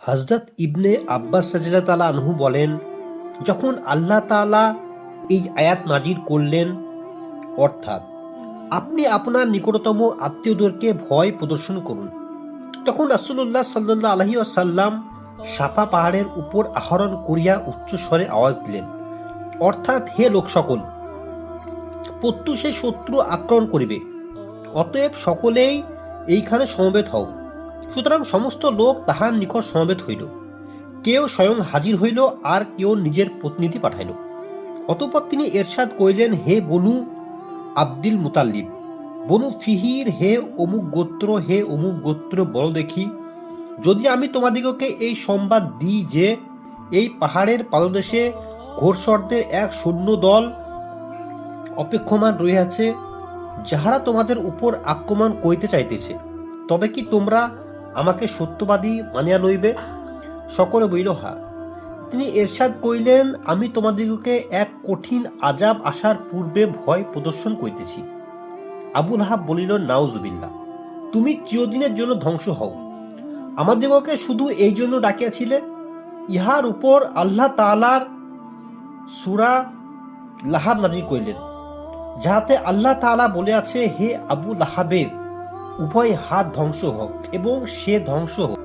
হযরত ইবনে আব্বাস রাদিয়াল্লাহু তাআলা আনহু বলেন, যখন আল্লাহ তাআলা এই আয়াত নাজিল করলেন, অর্থাৎ আপনি আপনার নিকটতম আত্মীয়দেরকে ভয় প্রদর্শন করুন, তখন রাসূলুল্লাহ সাল্লাল্লাহু আলাইহি ওয়াসাল্লাম সাফা পাহাড়ের উপর আরোহণ করিয়া উচ্চস্বরে আওয়াজ দিলেন, অর্থাৎ হে লোক সকল, প্রত্যুষে শত্রু আক্রমণ করিবে, অতএব সকলেই এইখানে সমবেত হও। সুতরাং সমস্ত লোক তাহার নিকট সমবেত হইল। কেউ স্বয়ং হাজির হইল, আর কেউ নিজের প্রতিনিধি পাঠাইল। অতঃপর তিনি এরশাদ করিলেন, হে বনু আব্দুল মুতাল্লিব, বনু ফিহির, হে অমুক গোত্র, হে অমুক গোত্র, বলো দেখি, যদি আমি তোমাদিগকে এই সংবাদ দিই যে এই পাহাড়ের পাদদেশে ঘোড়সরদের এক সৈন্য দল অপেক্ষমান রহিয়াছে, যাহারা তোমাদের উপর আক্রমণ করিতে চাইতেছে, তবে কি তোমরা আমাকে সত্যবাদী মানিয়া লইবে? সকলে বলিল, হা। তিনি এরশাদ করিলেন, আমি তোমাদিগকে এক কঠিন আযাব আসার পূর্বে ভয় প্রদর্শন করিতেছি। আবুল আহাব বলিল, নাউজুবিল্লাহ, তুমি চিরদিনের জন্য ধ্বংস হও। আমাদিগকে শুধু এই জন্য ডাকিয়াছিলে? ইহার উপর আল্লাহ তাআলার সূরা লাহাব নাজিল করিলেন, যাহাতে আল্লাহ তাআলা বলিয়াছে, হে আবু লাহাবের উভয় হাত ধ্বংস হোক এবং সে ধ্বংস হোক।